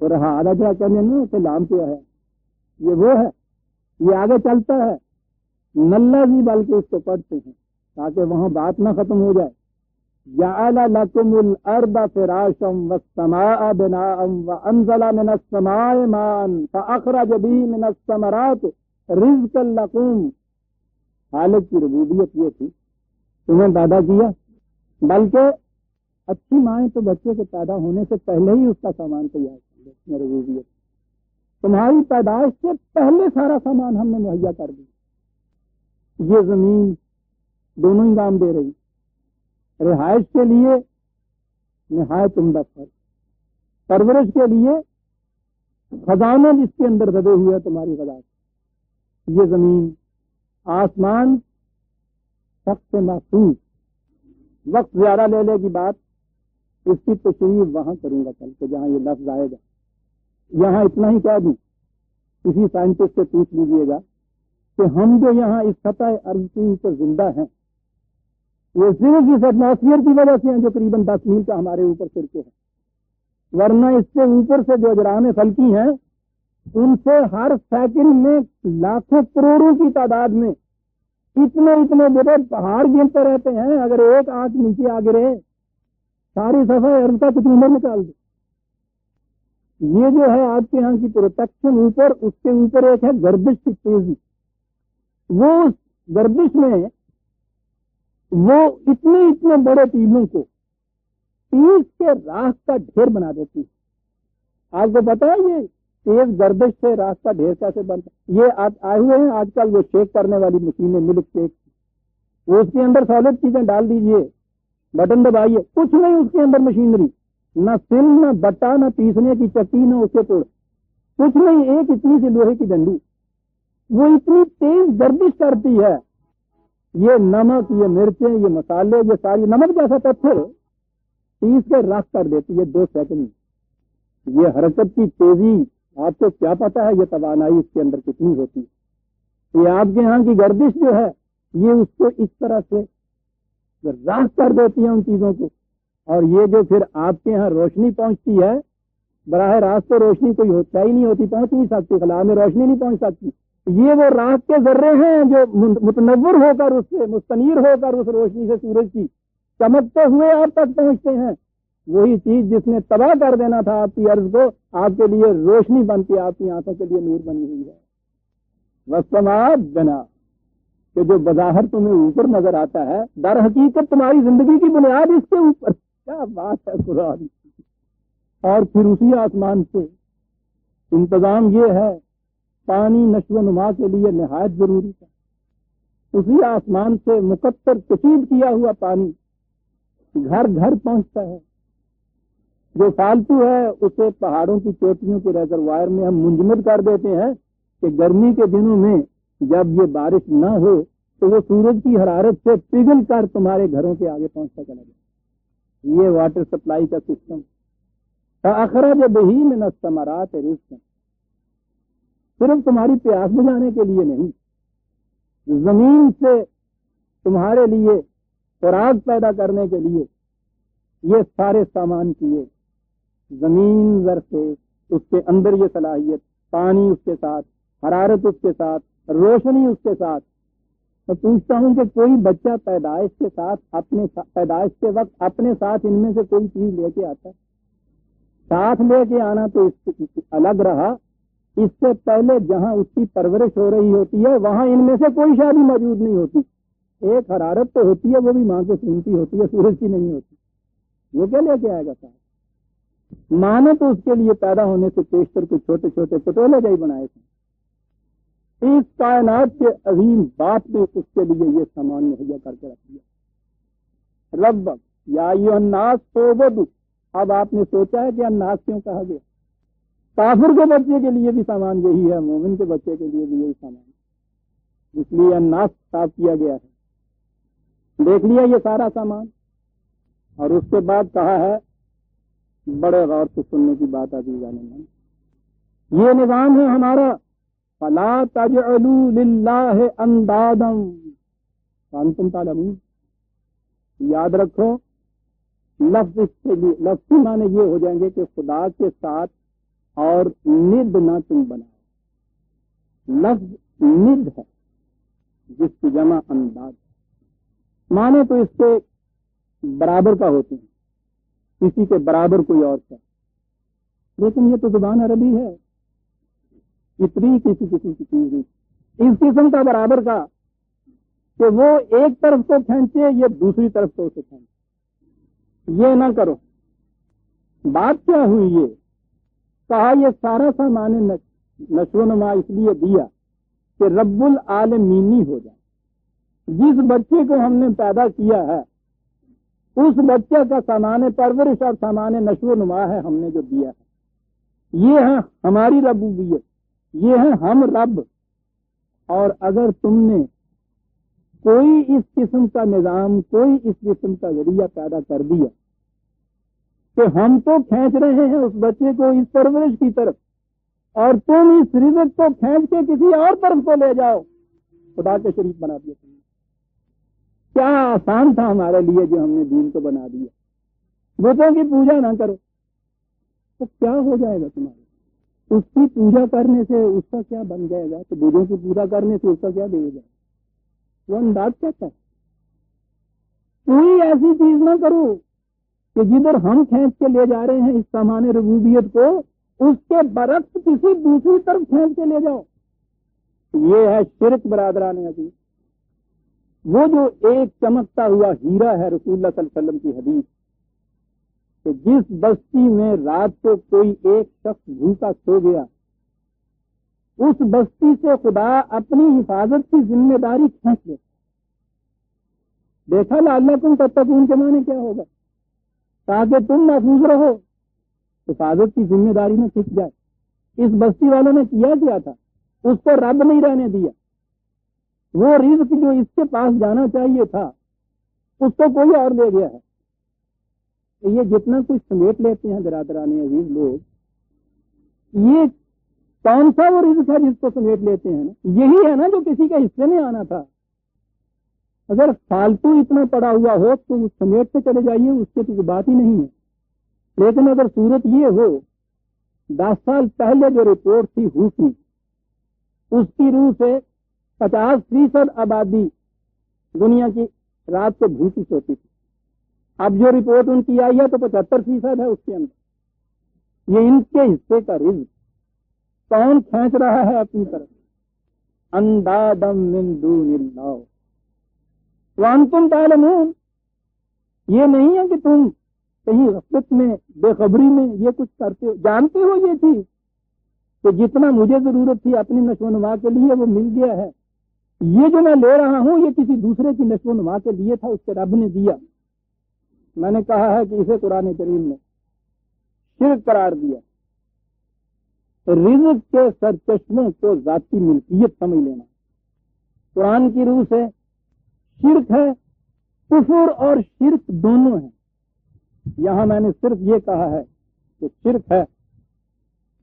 اور آدھا کیا کرنے نا تو لام پہ ہے، یہ وہ ہے، یہ آگے چلتا ہے نلہ بھی، بلکہ اس کو پڑھتے ہیں تاکہ وہاں بات نہ ختم ہو جائے. جعل لكم الارض فراشا والسماء بناء وانزل من السماء ماء فاخرج به من الثمرات رزقا لكم. خالق کی ربوبیت یہ تھی تمہیں پیدا کیا، بلکہ اچھی مائیں تو بچے کے پیدا ہونے سے پہلے ہی اس کا سامان تیار کر دیتی ہیں. ربوبیت تمہاری پیدائش سے پہلے سارا سامان ہم نے مہیا کر دیا. یہ زمین دونوں ہی کام دے رہی، رہائش کے لیے نہایت عمدہ فرق، پرورش کے لیے خزانے جس کے اندر دبے ہوئے تمہاری غذا. یہ زمین آسمان سخت محفوظ. وقت زیادہ لے لے کی بات، اس کی تشریح وہاں کروں گا کل کہ جہاں یہ لفظ آئے گا. یہاں اتنا ہی کہہ دوں، کسی سائنٹسٹ سے پوچھ لیجیے گا کہ ہم جو یہاں اس سطح ارض کے اوپر زندہ ہیں وہ صرف اس ایٹماسفیئر کی وجہ سے ہیں جو قریباً 10 میل کا ہمارے اوپر فرقے ہیں، ورنہ اس سے اوپر سے جو اجرام فلکی ہیں ان سے ہر سیکنڈ میں لاکھوں کروڑوں کی تعداد میں اتنے بڑے پہاڑ گرتے رہتے ہیں. اگر ایک آنکھ نیچے آ گرے ساری صفحہ ارض کا کچھ نمبر نکال دے. یہ جو ہے آپ کے یہاں کی پروٹیکشن اوپر، اس کے اوپر ایک ہے گردش کی تیزی. وہ اس گردش میں وہ اتنے بڑے ٹیلوں کو پیس کے راکھ کا ڈھیر بنا دیتی ہے. آپ کو پتا ہے یہ تیز گردش سے راکھ کا ڈھیر کیسے بنتا ہے؟ یہ آئے ہوئے ہیں آج کل وہ شیک کرنے والی مشینیں، ملک شیک، وہ اس کے اندر سالڈ چیزیں ڈال دیجئے، بٹن دبائیے، کچھ نہیں اس کے اندر مشینری، نہ سل، نہ بٹا، نہ پیسنے کی چکی، نہ اسے توڑ، کچھ نہیں، ایک اتنی سی لوہے کی ڈنڈی، وہ اتنی تیز گردش کرتی ہے. یہ نمک، یہ مرچیں، یہ مسالے، یہ ساری نمک جیسا پتھر پیس کے رکھ کر دیتی ہے 2 سیکنڈ. یہ حرکت کی تیزی آپ کو کیا پتا ہے، یہ توانائی اس کے اندر کتنی ہوتی ہے. یہ آپ کے یہاں کی گردش جو ہے یہ اس کو اس طرح سے راکھ کر دیتی ہے ان چیزوں کو. اور یہ جو پھر آپ کے یہاں روشنی پہنچتی ہے، براہ راست تو روشنی کوئی ہوتا ہی نہیں ہوتی، پہنچ نہیں سکتی، خلا میں روشنی نہیں پہنچ سکتی. یہ وہ راکھ کے ذرے ہیں جو متنور ہو کر اس سے مستنیر ہو کر اس روشنی سے سورج کی چمکتے ہوئے آپ تک پہنچتے ہیں. وہی چیز جس نے تباہ کر دینا تھا آپ کی ارض کو، آپ کے لیے روشنی بن کے آپ کی آنکھوں کے لیے نور بنی ہوئی ہے. والسماء بنا، کہ جو بظاہر تمہیں اوپر نظر آتا ہے در حقیقت تمہاری زندگی کی بنیاد اس کے اوپر. کیا بات ہے قرآن. اور پھر اسی آسمان سے انتظام یہ ہے، پانی نشو و نما کے لیے نہایت ضروری ہے. اسی آسمان سے مقطر کشید کیا ہوا پانی گھر گھر پہنچتا ہے. جو فالتو ہے اسے پہاڑوں کی چوٹیوں کے ریزروائر میں ہم منجمد کر دیتے ہیں کہ گرمی کے دنوں میں جب یہ بارش نہ ہو تو وہ سورج کی حرارت سے پگھل کر تمہارے گھروں کے آگے پہنچتا چلا جائے. یہ واٹر سپلائی کا سسٹم. فأخرج به من الثمرات رزقا، صرف تمہاری پیاس بجھانے کے لیے نہیں، زمین سے تمہارے لیے خوراک پیدا کرنے کے لیے یہ سارے سامان کیے. زمین ظرف، اس کے اندر یہ صلاحیت، پانی اس کے ساتھ، حرارت اس کے ساتھ، روشنی اس کے ساتھ. میں پوچھتا ہوں کہ کوئی بچہ پیدائش کے ساتھ پیدائش کے وقت اپنے ساتھ ان میں سے کوئی چیز لے کے آتا ہے؟ ساتھ لے کے آنا تو اس سے الگ رہا. اس سے پہلے جہاں اس کی پرورش ہو رہی ہوتی ہے وہاں ان میں سے کوئی شادی موجود نہیں ہوتی. ایک حرارت تو ہوتی ہے، وہ بھی ماں کے خون کی ہوتی ہے، سورج کی نہیں ہوتی. وہ کیا لے کے آئے گا صاحب؟ ماں نے تو اس کے لیے پیدا ہونے سے پیشتر کو چھوٹے چھوٹے پٹولے جائی بنائے تھے. اس کائنات کے عظیم باپ نے اس کے لیے یہ سامان مہیا کر کے رکھ دیا. رب یا ایھا الناس اعبدوا. اب آپ نے سوچا ہے کہ الناس کیوں کہا گیا؟ کافر کے بچے کے لیے بھی سامان یہی ہے، مومن کے بچے کے لیے بھی یہی سامان ہے، اس لیے الناس صاف کیا گیا ہے. دیکھ لیا یہ سارا سامان، اور اس کے بعد کہا ہے، بڑے غور سے سننے کی بات عزیزان من، یہ نظام ہے ہمارا. فلا تجعلوا للہ اندادا وانتم تعلمون. یاد رکھو، لفظ کے لیے لفظی معنی یہ ہو جائیں گے کہ خدا کے ساتھ اور ند نہ تم بناؤ. لفظ ند ہے جس کی جمع انداز. معنی تو اس کے برابر کا ہوتے ہیں, کسی کے برابر کوئی اور کا, لیکن یہ تو زبان عربی ہے, اتنی کسی کی چیز نہیں. اس قسم کا برابر کا کہ وہ ایک طرف کو کھینچے یا دوسری طرف کو اسے کھینچے, یہ نہ کرو. بات کیا ہوئی؟ یہ کہا یہ سارا سامان نشو و نما اس لیے دیا کہ رب العالمینی ہو جائے. جس بچے کو ہم نے پیدا کیا ہے اس بچے کا سامان پرورش اور سامان نشو و نما ہے ہم نے جو دیا ہے. یہ ہے ہماری ربوبیت, یہ ہے ہم رب. اور اگر تم نے کوئی اس قسم کا نظام, کوئی اس قسم کا ذریعہ پیدا کر دیا کہ ہم تو کھینچ رہے ہیں اس بچے کو اس پرورش کی طرف, اور تم اس رزق کو کھینچ کے کسی اور طرف کو لے جاؤ, خدا کے شریک بنا دیا تم نے. کیا آسان تھا ہمارے لیے جو ہم نے دین کو بنا دیا. بتوں کی پوجا نہ کرو تو کیا ہو جائے گا تمہارے؟ اس کی پوجا کرنے سے اس کا کیا بن جائے گا؟ تو بتوں کی پوجا کرنے سے اس کا کیا دے گا؟ وہ انداز کہتا ہے کوئی ایسی چیز نہ کرو کہ جدھر ہم کھینچ کے لے جا رہے ہیں اس سامان ربوبیت کو, اس کے برعکس کسی دوسری طرف کھینچ کے لے جاؤ. یہ ہے شرک برادران عزیز. وہ جو ایک چمکتا ہوا ہیرا ہے رسول اللہ صلی اللہ علیہ وسلم کی حدیث کہ جس بستی میں رات کو کوئی ایک شخص بھوکا سو گیا, اس بستی سے خدا اپنی حفاظت کی ذمہ داری کھینچ لے. دیکھا لعلکم تتقون کے معنی کیا ہوگا؟ تاکہ تم محفوظ رہو, حفاظت کی ذمہ داری نہ کھنچ جائے. اس بستی والوں نے کیا تھا؟ اس کو رب نہیں رہنے دیا. وہ رزق جو اس کے پاس جانا چاہیے تھا اس کو کوئی اور لے گیا ہے. یہ جتنا کچھ سمیٹ لیتے ہیں برادران عزیز لوگ, یہ کون سا وہ رزق ہے جس کو سمیٹ لیتے ہیں؟ یہی ہے نا جو کسی کے حصے میں آنا تھا. اگر فالتو اتنا پڑا ہوا ہو تو سمیٹ سے چلے جائیے, اس کی تو بات ہی نہیں ہے. لیکن اگر صورت یہ ہو 10 سال پہلے جو رپورٹ تھی ہوتی, اس کی روح سے 50% آبادی دنیا کی رات کو بھوکی سوتی تھی. اب جو رپورٹ ان کی آئی ہے تو 75% ہے اس کے اندر. یہ ان کے حصے کا رزق کون کھینچ رہا ہے اپنی طرف؟ اندادم من دون اللہ وانتم تعلمون. یہ نہیں ہے کہ تم کہیں غفلت میں, بے خبری میں یہ کچھ کرتے ہو, جانتے ہو یہ چیز کہ جتنا مجھے ضرورت تھی اپنی نشو و نما کے لیے وہ مل گیا ہے. یہ جو میں لے رہا ہوں یہ کسی دوسرے کی نشو و نما کے لیے تھا, اس کے رب نے دیا. میں نے کہا ہے کہ اسے قرآن کریم نے شرک قرار دیا. رزق کے سرچشموں کو ذاتی ملکیت سمجھ لینا قرآن کی روح سے شرک ہے. کفر اور شرک دونوں ہیں. یہاں میں نے صرف یہ کہا ہے کہ شرک ہے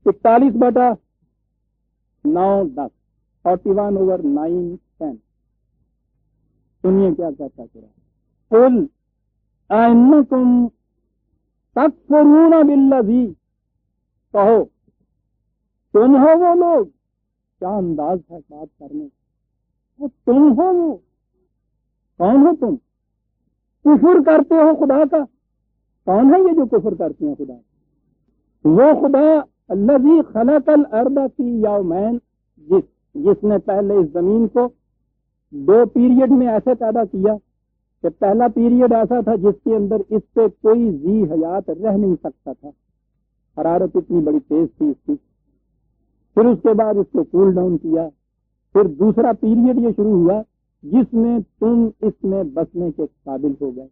41/9-10 41/9-10. سنیے کیا کہتا ہے قل اَإِنَّكُمْ تَكْفُرُونَ بِالَّذِي, کہو تم ہو وہ لوگ. کیا انداز ہے بات کرنے کا. تم ہو وہ, کون ہو تم؟ کفر کرتے ہو خدا کا. کون ہے یہ جو کفر کرتے ہیں خدا کا؟ وہ خدا الذی خلق الارض فی یومین, جس نے پہلے اس زمین کو 2 پیریڈ میں ایسے پیدا کیا کہ پہلا پیریڈ ایسا تھا جس کے اندر اس پہ کوئی ذی حیات رہ نہیں سکتا تھا, حرارت اتنی بڑی تیز تھی اس کی. پھر اس کے بعد اس کو کول ڈاؤن کیا. پھر دوسرا پیریڈ یہ شروع ہوا جس میں تم اس میں بسنے کے قابل ہو گئے.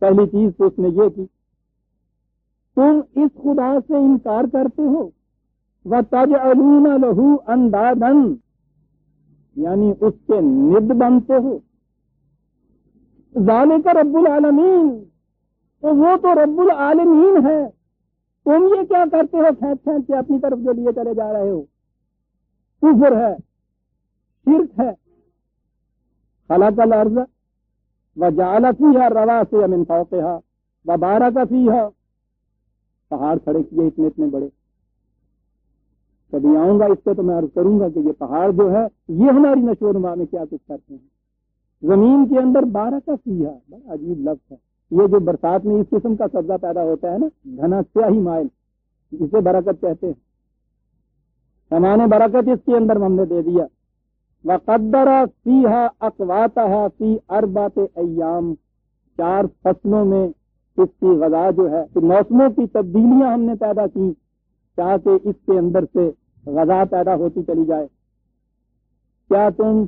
پہلی چیز تو اس نے یہ کی, تم اس خدا سے انکار کرتے ہو. وَتَجْعَلُونَ لَهُ أَنْدَادًا, یعنی اس کے ند بنتے ہو. ذالک رب العالمین, تو وہ تو رب العالمین ہے. تم یہ کیا کرتے ہو کھینچ کھینچ کے اپنی طرف جو لیے چلے جا رہے ہو؟ کفر ہے, شرک ہے. خلق الارض وجعل فیہا رواسیا من فوقہا وبارک فیہا, پہاڑ کھڑے کیے اتنے اتنے بڑے, کبھی آؤں گا اس پہ تو میں عرض کروں گا کہ یہ پہاڑ جو ہے یہ ہماری نشو و نما میں کیا کچھ کرتے ہیں۔ زمین کے اندر بارکہ فیہا، بڑا عجیب لفظ ہے یہ، جو برسات میں اس قسم کا سبزہ پیدا ہوتا ہے نا، گھنا سیاہی مائل، اسے برکت کہتے ہیں۔ سامان برکت اس کے اندر ہم نے دے دیا۔ وقدر فیہا اقواتہا فی اربعۃ ایام، 4 فصلوں میں اس کی غذا جو ہے، موسموں کی تبدیلیاں ہم نے پیدا کی تاکہ اس کے اندر سے غذا پیدا ہوتی چلی جائے۔ کیا تم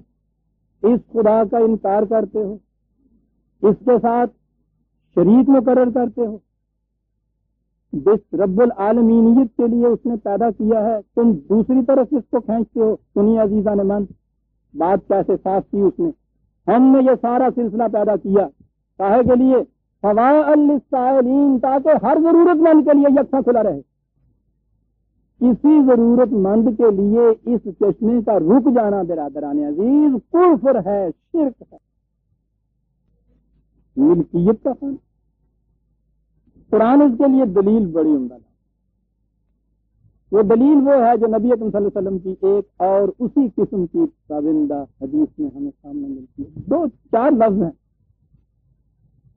اس خدا کا انکار کرتے ہو، اس کے ساتھ شریک مقرر کرتے ہو؟ جس رب العالمینیت کے لیے اس نے پیدا کیا ہے تم دوسری طرف اس کو کھینچتے ہو۔ سنیے عزیزان من، بات کیسے صاف کی اس نے۔ ہم نے یہ سارا سلسلہ پیدا کیا کاہے کے لیے؟ فواء للسائلین، تاکہ ہر ضرورت مند کے لیے یکساں کھلا رہے۔ کسی ضرورت مند کے لیے اس چشمے کا رک جانا برادران عزیز کفر ہے، شرک ہے، ملکیت کا خان۔ قرآن اس کے لیے دلیل بڑی عمدہ ہے۔ وہ دلیل وہ ہے جو نبی اکرم صلی اللہ علیہ وسلم کی ایک اور اسی قسم کی تابندہ حدیث میں ہمیں سامنے ملتی ہے۔ 4 لفظ ہیں،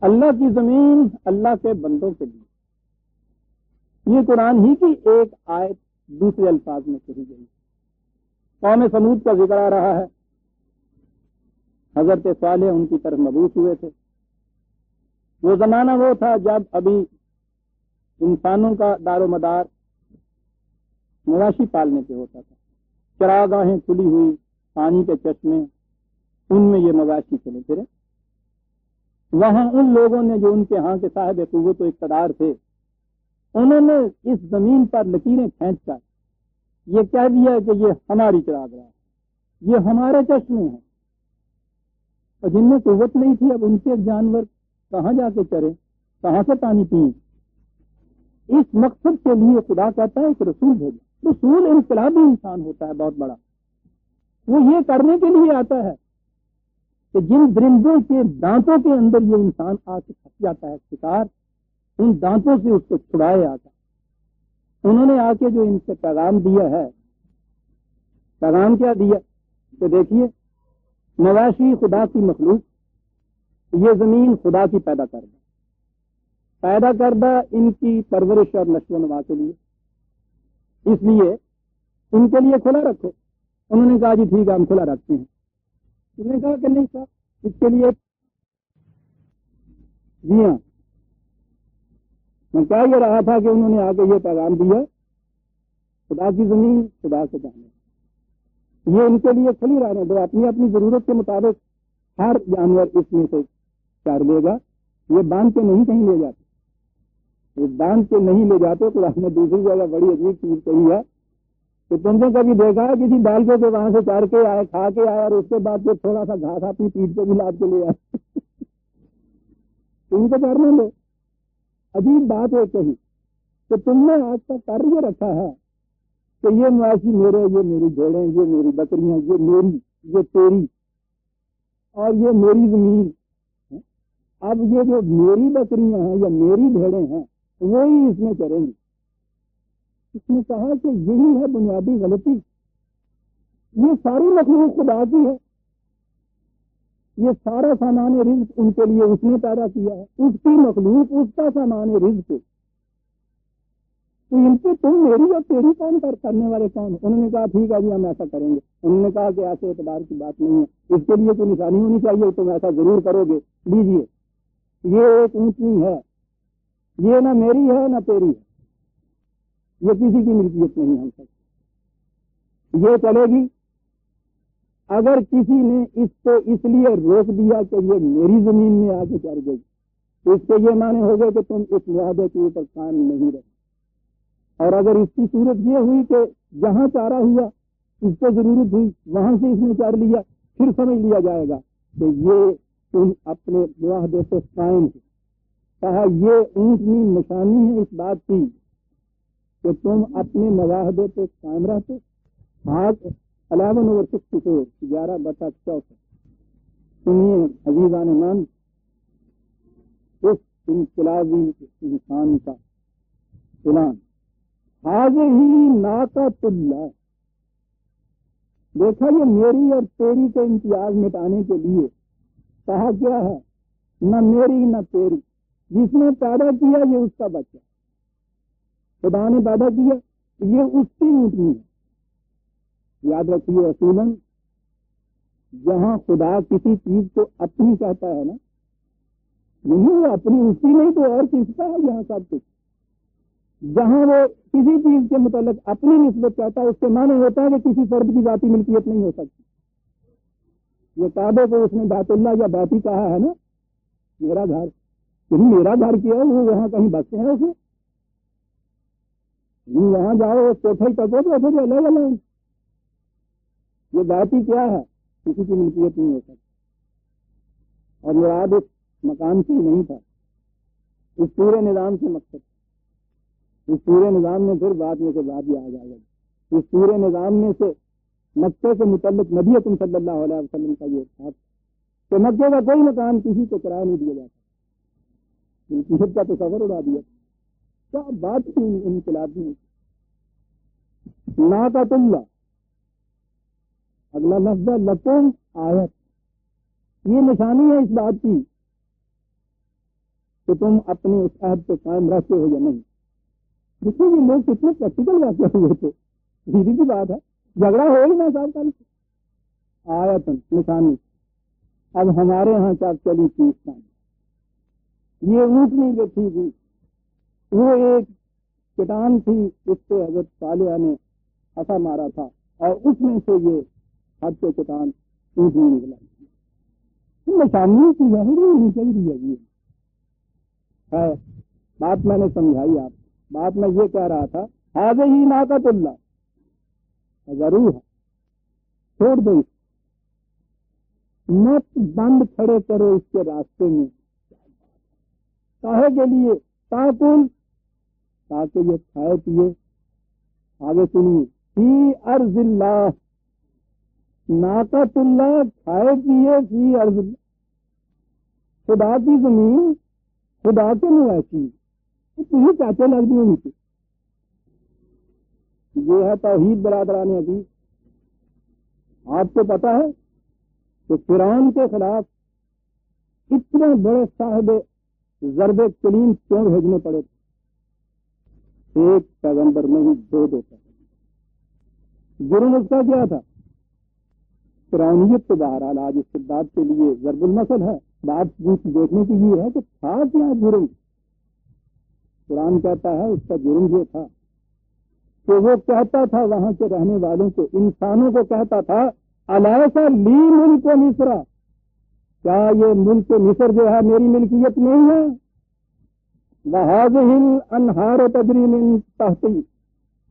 اللہ کی زمین اللہ کے بندوں کے لیے۔ یہ قرآن ہی کی ایک آیت دوسرے الفاظ میں کہی گئی۔ قوم سمود کا ذکر آ رہا ہے، حضرت صالح ان کی طرف مبعوث ہوئے تھے۔ وہ زمانہ وہ تھا جب ابھی انسانوں کا دار و مدار مواشی پالنے پہ ہوتا تھا۔ چراگاہیں کھلی ہوئی، پانی کے چشمے، ان میں یہ مواشی چلے پھرے۔ وہاں ان لوگوں نے جو ان کے ہاں کے صاحب قوت و اقتدار تھے، انہوں نے اس زمین پر لکیریں کھینچ کر یہ کہہ دیا کہ یہ ہماری چراگاہ ہے، یہ ہمارے چشمے ہیں۔ اور جن میں قوت نہیں تھی، اب ان کے جانور کہاں جا کے چرے، کہاں سے پانی پئیں؟ اس مقصد کے لیے خدا کہتا ہے کہ رسول بھیجو۔ رسول انقلابی انسان ہوتا ہے بہت بڑا، وہ یہ کرنے کے لیے آتا ہے کہ جن درندوں کے دانتوں کے اندر یہ انسان آ کے پھنس جاتا ہے شکار، ان دانتوں سے اس کو چھڑائے آتا۔ انہوں نے آ کے جو ان سے پیغام دیا ہے، پیغام کیا دیا کہ دیکھیے مواشی خدا کی مخلوق، یہ زمین خدا کی پیدا کردہ ان کی پرورش اور نشو و نما کے لیے، اس لیے ان کے لیے کھلا رکھو۔ انہوں نے کہا جی ٹھیک ہے ہم کھلا رکھتے ہیں۔ انہوں نے کہا کہ نہیں صاحب، اس کے لیے جی ہاں، میں کہہ یہ رہا تھا کہ انہوں نے آ کے یہ پیغام دیا خدا کی زمین خدا سے جانے، یہ ان کے لیے کھلی رہنے دو، اپنی اپنی ضرورت کے مطابق ہر جانور اس میں سے چار لے گا۔ یہ باندھ کے نہیں کہیں لے جاتے، یہ باندھ کے نہیں لے جاتے۔ تو ہم نے دوسری جگہ بڑی عجیب چیز کہی ہے کہ تم نے کبھی دیکھا ہے کسی ڈال کے وہاں سے چار کے آئے، کھا کے آئے، اور اس کے بعد پھر تھوڑا سا گھاس اپنی پیٹ پہ بھی لاد کے لے آئے؟ تم کو کرنے دو۔ عجیب بات ہے کہی کہ تم نے آج تک کر یہ رکھا ہے کہ یہ مواشی میرے، یہ میری بھیڑیں، یہ میری بکریاں، یہ میری، یہ تیری، اور یہ میری زمین۔ اب یہ جو میری بکریاں ہیں یا میری بھیڑیں ہیں وہی اس میں چریں گی۔ اس نے کہا کہ یہی ہے بنیادی غلطی، یہ ساری مخلوق خدا کی ہے، یہ سارا سامان رزق ان کے لیے اس نے پیدا کیا ہے، اس کی مخلوق اس کا سامان رزق، تو ان سے تم میری اور تیری کون کرنے والے کون؟ انہوں نے کہا ٹھیک ہے جی ہم ایسا کریں گے۔ انہوں نے کہا کہ ایسے اعتبار کی بات نہیں ہے، اس کے لیے کوئی نشانی ہونی چاہیے، تم ایسا ضرور کرو گے۔ لیجیے یہ ایک اونچی ہے، یہ نہ میری ہے نہ تیری ہے، یہ کسی کی ملکیت نہیں ہم سکتے، یہ چلے گی۔ اگر کسی نے اس کو اس لیے روک دیا کہ یہ میری زمین میں آ کے چڑھ گئی، تو اس کے یہ معنی ہو گئے کہ تم اس معاہدے کے اوپر قائم نہیں رہے۔ اور اگر اس کی صورت یہ ہوئی کہ جہاں چارہ ہوا، اس کو ضرورت ہوئی، وہاں سے اس نے چار لیا، پھر سمجھ لیا جائے گا کہ یہ تم اپنے معاہدے سے قائم ہو۔ کہا یہ اونچی نشانی ہے اس بات کی کہ تم اپنے معاہدے پہ قائم رہتے۔ آج 11/64 11/64 سنیے عزیزان من، اس انقلابی انسان کا اعلان ہی ناقۃ اللہ، دیکھا یہ میری اور تیری کے امتیاز مٹانے کے لیے کہا کیا ہے، نہ میری نہ تیری، جس نے پیدا کیا یہ اس کا بچہ، خدا نے پیدا کیا یہ اس کی اونٹنی ہے۔ یاد رکھیے اصولاً جہاں خدا کسی چیز کو اپنی کہتا ہے نا، نہیں وہ اپنی اس کی نہیں تو اور کس کا ہے یہاں سب کچھ، جہاں وہ کسی چیز کے متعلق اپنی نسبت کہتا ہے اس کے معنی ہوتا ہے کہ کسی فرد کی ذاتی ملکیت نہیں ہو سکتی۔ یہ کعبے کو اس نے بیت اللہ یا بیتی کہا ہے نا، میرا گھر، میرا گھر کیا ہے، وہ وہاں کہیں بستے ہیں اسے، وہاں جاؤ کوٹھے تک ہو تو پھر الگ الگ، یہ بیتی کیا ہے، کسی کی ملکیت نہیں ہو سکتی۔ اور مراد اس مکان سے نہیں تھا، اس پورے نظام سے مقصد، اس پورے نظام میں پھر بعد میں سے بات بھی آ جائے گا، اس پورے نظام میں سے مکے کے متعلق نبی اکرم صلی اللہ علیہ وسلم کا یہ بات کہ مکے کا کوئی مکان کسی کو کرایہ نہیں دیا جاتا، ملکیت کا تصور اڑا دیا، کیا بات تھی انقلابی ناقۃ اللہ۔ اگلا لفظ لکم آیت، یہ نشانی ہے اس بات کی کہ تم اپنے اس عہد پہ قائم رہتے ہو یا نہیں۔ دیکھیے یہ لوگ کتنے پریکٹیکل واقع ہوئے تھے، سیدھی سی بات ہے، جھگڑا ہو ہی نہ صاحب کل آیت نشانی۔ اب ہمارے ہاں کیا چلی تھی اس ٹائم، یہ اونٹنی جو تھی وہ ایک چٹان تھی، اس پہ حضرت صالحہ نے ہنسا مارا تھا اور اس میں سے یہ حد سے چٹان اونٹنی نکلا، نشانی کی ظاہر ہونی چاہیے ہے۔ بات میں نے سمجھائی، آپ بات میں یہ کہہ رہا تھا ہذہ ناقۃ اللہ، ضرور ہے، چھوڑ دو اس، مت بند کھڑے کرو اس کے راستے میں، کاہے کے لیے، تاکل، تاکہ یہ کھائے پیے۔ آگے سنیے، فی ارض اللہ، ناقۃ اللہ کھائے پیے فی ارض اللہ، خدا کی زمین، خدا کے مویشی، تجھے چاچے لگ دی ہونی چاہیے۔ یہ ہے توحید برادران عزیز۔ آپ کو پتا ہے کہ فرعون کے خلاف اتنے بڑے صاحب ضرب کلیم کیوں بھیجنے پڑے تھے؟ ایک پیغمبر نہیں، دو پیغمبر۔ جرم اس کا کیا تھا؟ فرعونیت تو بہرحال آج استبداد کے لیے ضرب المثل ہے، بات دیکھنے کی یہ ہے کہ تھا کیا جرم۔ قرآن کہتا ہے اس کا جرم یہ تھا کہ وہ کہتا تھا وہاں کے رہنے والوں کو، انسانوں کو کہتا تھا الیس لی ملک مصر، کیا یہ ملک مصر جو ہے میری ملکیت نہیں ہے؟ وہذہ الانہار تجری من تحتی،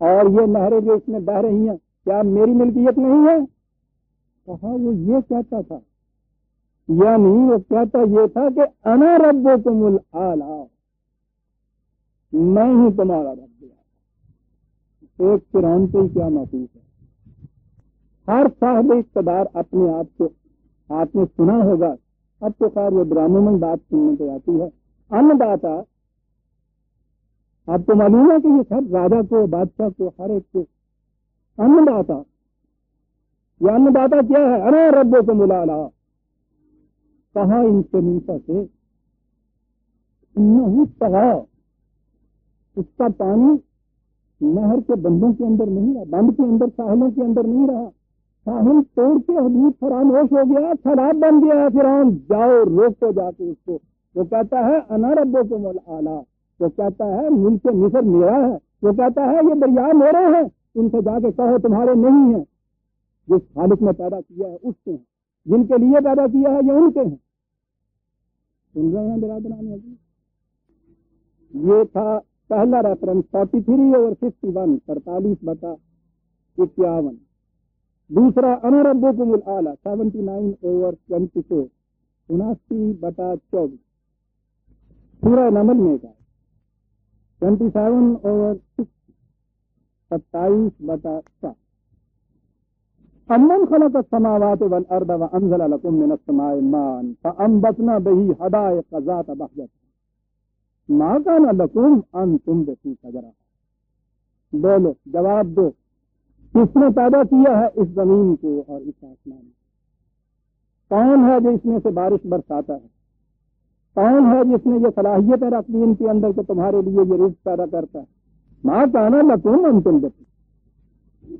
اور یہ نہریں جو اس میں بہ رہی ہیں کیا میری ملکیت نہیں ہے؟ کہا وہ یہ کہتا تھا، یعنی وہ کہتا یہ تھا کہ انا ربکم الاعلی، میں ہوں تمہارا رب۔ ایک فرعون سے ہی کیا محسوس ہے؟ ہر صاحب اقتدار اپنے آپ کو، آپ نے سنا ہوگا، اب تو خیر وہ ڈراموں میں بات سننے پہ آتی ہے، ان داتا، آپ کو معلوم ہے کہ یہ سب راجا کو، بادشاہ کو، ہر ایک کو ان داتا، یہ ان داتا کیا ہے؟ انا ربکم الاعلی، کہا ان سے موسیٰ سے انہ طغی، اس کا پانی نہر کے بندوں کے اندر نہیں رہا، بند کے اندر، ساحلوں کے اندر نہیں رہا، ساحل توڑ کے حدود فراموش ہو گیا، سیلاب بن گیا ہے فرعون، جاؤ روکو جا کے اس کو۔ وہ کہتا ہے انا ربکم الاعلی، وہ کہتا ہے ملک مصر میرا ہے، وہ کہتا ہے یہ دریا میرے ہیں، ان سے جا کے کہو تمہارے نہیں ہیں، جس خالق نے پیدا کیا ہے اس کے ہیں، جن کے لیے پیدا کیا ہے یہ ان کے ہیں۔ سن رہے ہیں برادران عزیز؟ یہ تھا پہلا ریفرنس 43/51، 43/51۔ دوسرا انا ربکم الاعلی 79/24، 79/24 سورہ نمل میں کا 27/6، 27/7۔ امن خلق السماوات والارض وانزل لكم من السماء ماء فانبتنا به حدائق ذات بهجة ما كان لكم ان تنبتوا شجرها بولو، جواب دو، کس نے پیدا کیا ہے اس زمین کو اور اس آسمان کو؟ کون ہے جو اس میں سے بارش برساتا ہے؟ کون ہے جس نے یہ صلاحیتیں رکھ دی ان کے اندر کہ تمہارے لیے یہ رزق پیدا کرتا ہے؟ ماں کانا لکم ان تم بچے،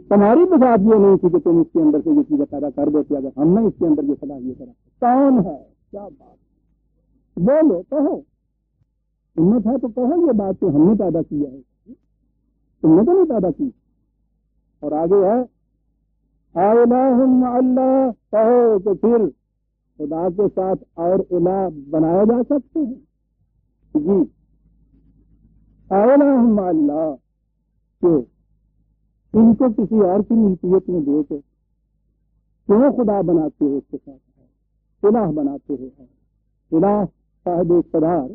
تمہاری بات یہ نہیں تھی کہ تم اس کے اندر سے یہ چیزیں پیدا کر دیتے اگر ہم نے اس کے اندر یہ صلاحیتیں رکھ۔ کون ہے؟ کیا بات، بولو، کہو، ہمت ہے تو کہو یہ بات کہ ہم نے پیدا کیا ہے، تم نے تو نہیں پیدا کی۔ اور آگے ہے الہ مع اللہ، کہو کہ پھر خدا کے ساتھ اور الہ بنائے جا سکتے ہیں؟ جی، الہ مع اللہ، کہ ان کو کسی اور کی ملکیت میں دے کے کیوں خدا بناتے ہو؟ اس کے ساتھ الہ بناتے ہو۔ الہ صاحب اقتدار،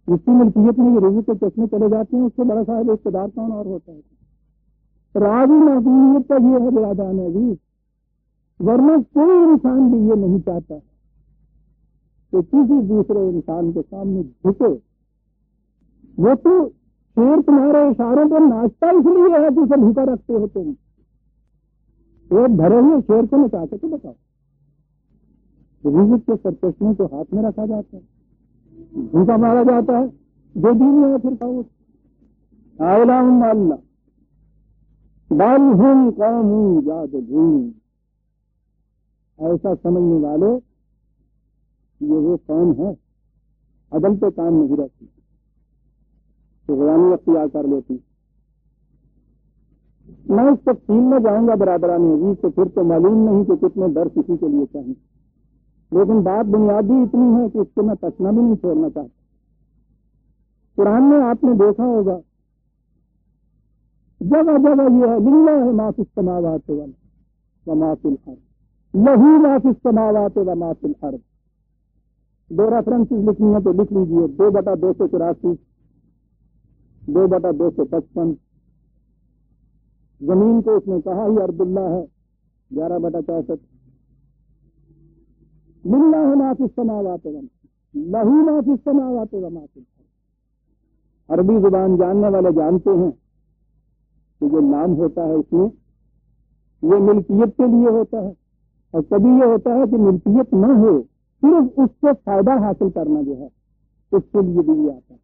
جس کی ملکیت میں یہ رزق کے چشمے چلے جاتے ہیں، اس سے بڑا صاحب اقتدار کون اور ہوتا ہے؟ راز معصومیت کا یہ ہے برادران عزیز، ورنہ کوئی انسان بھی یہ نہیں چاہتا کہ کسی دوسرے انسان کے سامنے جھکے۔ وہ تو شیر تمہارے اشاروں پر ناچتا اس لیے ہے کہ اسے بھوکا رکھتے ہو تم۔ ایک بھرے ہوئے شیر کو نچا کے تو بتاؤ، رزق کے سرچشموں کو ہاتھ میں رکھا جاتا ہے، بھوکا مارا جاتا ہے، جو دین میں ہے پھر کہو الہ مع اللہ بل ہم قوم یعدلون۔ ایسا سمجھنے والے یہ وہ قوم ہے عدل پہ کام نہیں رکھتی، تو غلامی اختیار کر لیتی۔ میں اس تفصیل میں جاؤں گا برادران عزیز، تو پھر تو معلوم نہیں کہ کتنے درس اسی کے لیے چاہیے، لیکن بات بنیادی اتنی ہے کہ اس کو میں تسنا بھی نہیں چھوڑنا چاہتا۔ قرآن میں آپ نے دیکھا ہوگا جگہ جگہ یہ ہے للہ ما فی السماوات وما فی الارض، لہو ما فی السماوات وما فی الارض۔ دو ریفرنسز لکھنی ہے تو لکھ لیجیے، 2/284، 2/255۔ زمین کو اس نے کہا ہی عرض اللہ ہے، 11/64۔ للہ ما فی السماوات لہو ما فی السماوات وما فی الارض۔ عربی زبان جاننے والے جانتے ہیں کہ جو نام ہوتا ہے اس میں یہ ملکیت کے لیے ہوتا ہے، اور کبھی یہ ہوتا ہے کہ ملکیت نہ ہو، صرف اس سے فائدہ حاصل کرنا جو ہے اس کے لیے بھی یہ آتا ہے۔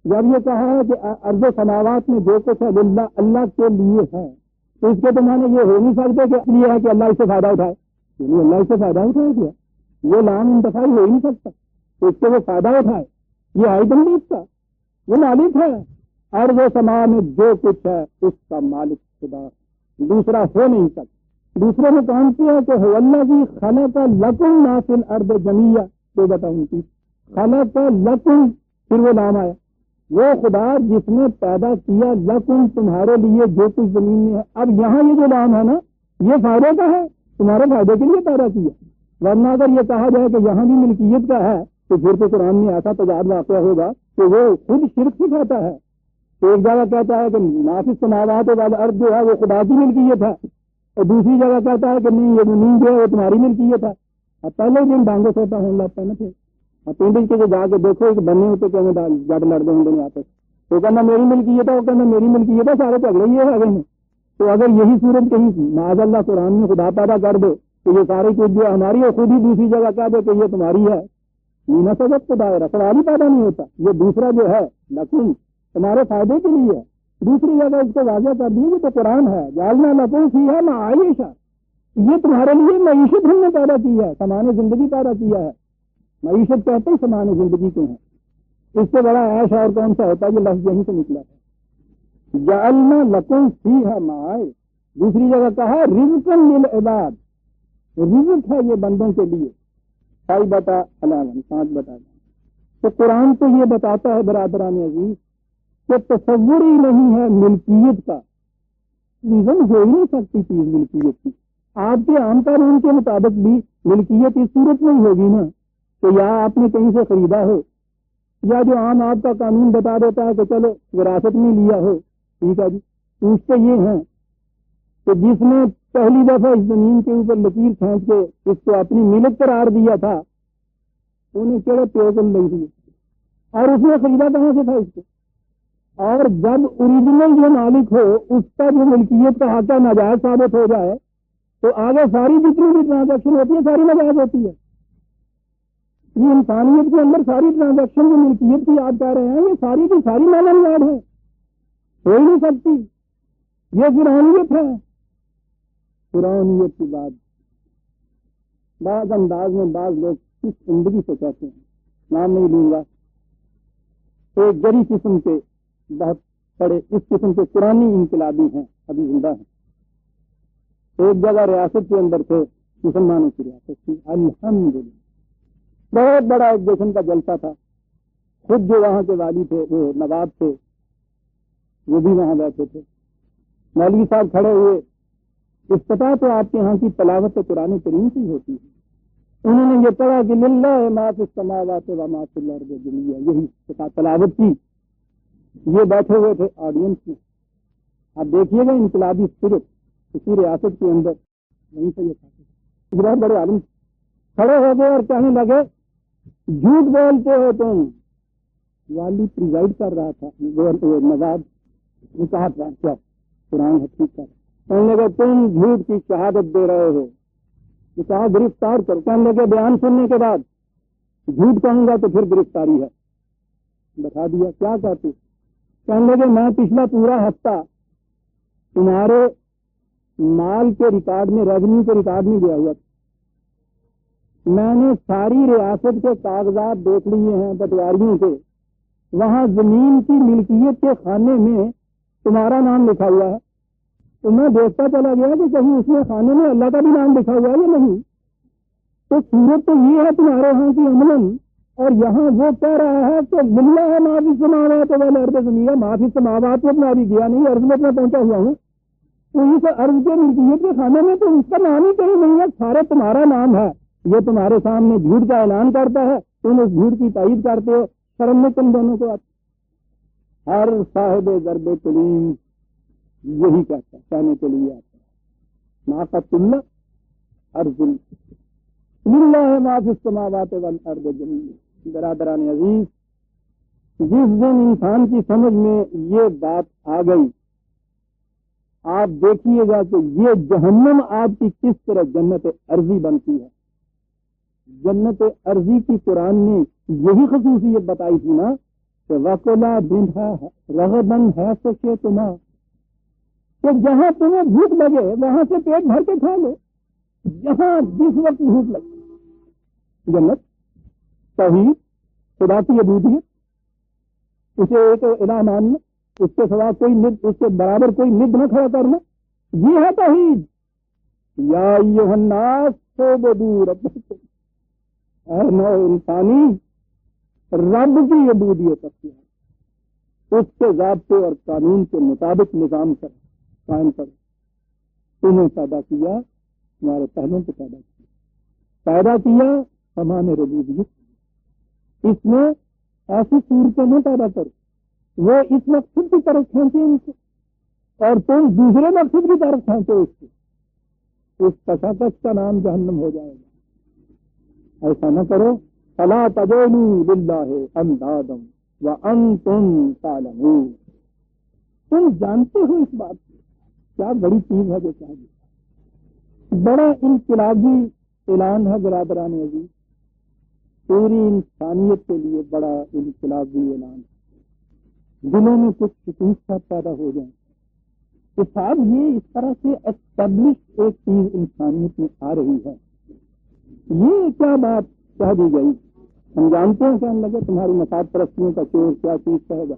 جب یہ کہا ہے کہ ارض و سماوات میں جو کچھ ہے للہ، اللہ کے لیے ہے، تو اس کے تو معنی یہ ہو نہیں سکتے کہ اس لیے ہے کہ اللہ اس سے فائدہ اٹھائے، یعنی اللہ اس سے فائدہ اٹھائے کیا؟ یہ لام انتفاعی ہو ہی نہیں سکتا، تو اس سے وہ فائدہ اٹھائے، یہ ہے تملیغ کا، وہ مالک ہے۔ ارض و سما میں جو کچھ ہے اس کا مالک خدا، دوسرا ہو نہیں سکتا۔ دوسرے میں کون سی ہے کہ هو الذی خلق لکم ما فی الارض جمیعا، 2/29، خلق لکم، پھر وہ نام آیا، وہ خدا جس نے پیدا کیا لکم تمہارے لیے جو کچھ زمین میں ہے۔ اب یہاں یہ جو نام ہے نا، یہ فائدے کا ہے، تمہارے فائدے کے لیے پیدا کیا، ورنہ اگر یہ کہا جائے کہ یہاں بھی ملکیت کا ہے تو پھر تو قرآن میں ایسا تضاد واقع ہوگا کہ وہ خود شرک سکھاتا ہے۔ ایک جگہ کہتا ہے کہ ما فی السماوات والارض جو ہے وہ خدا کی ملکیت ہے، اور دوسری جگہ کہتا ہے کہ نہیں یہ زمین جو ہے وہ تمہاری ملکیت ہے۔ اب پہلے دن ڈانگے سوتا ہونے لگتا ہے نا، پھر اب پنڈی کے جا کے دیکھو کہ بننے ہوتے کہ ہمیں جٹ لڑتے ہوں گے آپس، وہ کہنا میری ملکیت ہے، وہ کہنا میری ملکیت ہے، سارے جھگڑے یہ ہے میں۔ تو اگر یہی صورت کہیں معاذ اللہ قرآن میں خدا پیدا کر دے تو یہ ساری کچھ جو ہماری ہے خود ہی دوسری جگہ کہہ دے کہ یہ تمہاری ہے، نینا سبق خدا ہے، سوال ہی پیدا نہیں ہوتا۔ یہ دوسرا جو ہے لیکن تمہارے فائدے کے لیے ہے، دوسری جگہ اس کو واضح کر دی کہ تو قرآن ہے، جعلنا لکم فیہا معایشہ، یہ تمہارے لیے معیشت ہم نے پیدا کی ہے، سامان زندگی پیدا کیا ہے۔ معیشت کہتے ہیں سامان زندگی کو ہے، اس سے بڑا عیش اور کون سا ہوتا ہے؟ یہ لفظ یہیں سے نکلا ہے، جعلنا لکم فیہا معایشہ۔ دوسری جگہ کہا رزقا للعباد، رزق ہے یہ بندوں کے لیے، 5/11 تو قرآن تو یہ بتاتا ہے برادران عزیز کہ تصور ہی نہیں ہے ملکیت کا، ریزن ہو ہی نہیں سکتی چیز ملکیت کی۔ آپ کے عام قانون کے مطابق بھی ملکیت اس صورت میں ہی ہوگی نا کہ یا آپ نے کہیں سے خریدا ہو، یا جو عام آپ کا قانون بتا دیتا ہے کہ چلو وراثت میں لیا ہو، ٹھیک ہے جی۔ پوچھتے یہ ہیں کہ جس نے پہلی دفعہ اس زمین کے اوپر لکیر کھینچ کے اس کو اپنی ملک قرار دیا تھا، انہیں کہڑے پیغل نہیں دیے، اور اس نے خریدا کہاں سے تھا اس کو؟ اور جب اوریجنل جو مالک ہو اس کا جو ملکیت کا حق ناجائز ثابت ہو جائے تو آگے ساری جتنی بھی ٹرانزیکشن ہوتی ہے ساری ناجائز ہوتی ہے. یہ انسانیت کے اندر ساری ٹرانزیکشن جو ملکیت کی یاد کر رہے ہیں یہ ساری کی ساری مالن یاد ہے, ہو ہی نہیں سکتی. یہ فرعونیت ہے. فرعونیت کی بات بعض انداز میں بعض لوگ کس زندگی سے کہتے ہیں, نام نہیں لوں گا, ایک جری قسم کے بہت بڑے اس قسم کے پرانی انقلابی ہیں, ابھی زندہ ہیں. ایک جگہ ریاست کے اندر تھے, مسلمانوں کی ریاست تھی, الحمدللہ بہت بڑا ایک جشن کا جلسہ تھا. خود جو وہاں کے والی تھے وہ نواب تھے, وہ بھی وہاں بیٹھے تھے. مولوی صاحب کھڑے ہوئے, افتتاح تو آپ کے یہاں کی تلاوت قرآن کریم سے ہوتی ہے. انہوں نے یہ پڑھا کہ للہ ما فی السماوات و ما فی الارض جميعا, یہی تلاوت کی. یہ بیٹھے ہوئے تھے آڈینس میں. آپ دیکھیے گا انقلابی اسپرٹ اسی ریاست کے اندر وہیں سے یہ تھا. بہت بڑے عالم کھڑے ہو گئے اور کہنے لگے جھوٹ بولتے ہو تم. والی پریزائڈ کر رہا تھا, نواب نے کہا تھا کیا قرآن حقیقت کر, کہنے لگے تم جھوٹ کی شہادت دے رہے ہو. کہا گرفتار کرو. کہنے لگے بیان سننے کے بعد جھوٹ کہوں گا تو پھر گرفتاری ہے. بتا دیا کیا کہتے. کہنے لگے میں پچھلا پورا ہفتہ تمہارے مال کے ریکارڈ میں ریونیو کے ریکارڈ میں گیا ہوا تھا. میں نے ساری ریاست کے کاغذات دیکھ لیے ہیں پٹواریوں کے, وہاں زمین کی ملکیت کے خانے میں تمہارا نام لکھا ہوا ہے. تو میں دیکھتا چلا گیا کہ کہیں اس میں خانے میں اللہ کا بھی نام لکھا ہوا ہے یا نہیں. تو صورت تو یہ ہے تمہارے یہاں کی عملاً, اور یہاں وہ کہہ رہا ہے کہ للہ ہے ما فی السماوات والارض جميعا. ما فی السماوات میں اپنا ابھی گیا نہیں, عرض میں اپنا پہنچا ہوا ہوں. تو اس عرض کے ملکیت کے خانے میں تو اس کا نام ہی کہیں نہیں ہے, سارے تمہارا نام ہے. یہ تمہارے سامنے جھوٹ کا اعلان کرتا ہے, تم اس جھوٹ کی تائید کرتے ہو. شرم میں تم دونوں کو ہر صاحب ضرب کلیم یہی کہتا ہے, کہنے کے لیے آتا ہے ناقۃ اللہ ارض للہ ما فی السماوات والارض جميعا. برادران عزیز, جس دن انسان کی سمجھ میں یہ بات آ گئی, آپ دیکھیے گا کہ یہ جہنم آپ کی کس طرح جنت ارضی بنتی ہے. جنت ارضی کی قرآن نے یہی خصوصیت بتائی تھی نا کہ وَقُلَا بِنْهَا رَغَبًا حَيْثُ کہ جہاں تمہیں بھوک لگے وہاں سے پیٹ بھر کے کھا لو, جہاں جس وقت بھوک لگے. جنت, توحید, خدا کی عبودیت, اسے ایک الہ ماننا, اس کے سوا کوئی ند, اس کے برابر کوئی ند نہ کھڑا کرنا, یہ ہے توحید. یا ایھا الناس اعبدوا ربکم, اے نو انسانی رب کی عبودیت اختیار, اس کے ضابطے اور قانون کے مطابق نظام قائم کرو. تمہیں پیدا کیا, تمہارے پہلوں سے پیدا کیا سامان ربوبیت. اس میں ایسی صورتیں نہ پیدا کرو وہ اس مقصد کی طرف کھینچے ان سے, اور تم دوسرے مقصد کی طرف کھینچو اس سے. اس کشاکش کا نام جہنم ہو جائے گا. ایسا نہ کرو. فلا تجعلوا للہ اندادا وانتم تعلمون. تم جانتے ہو اس بات کو, کیا بڑی چیز ہے جو چاہیے. بڑا انقلابی اعلان ہے برادران عزیز, پوری انسانیت کے لیے بڑا انقلابی اعلان ہے. دلوں میں کچھ سکون پیدا ہو جائیں کہ صاحب یہ اس طرح سے اسٹیبلش ایک چیز انسانیت میں آ رہی ہے. یہ کیا بات کہہ دی گئی. ہم جانتے ہیں کہ ہم لگے تمہاری مفاد پرستیوں کا چور کیا چیز کہے گا.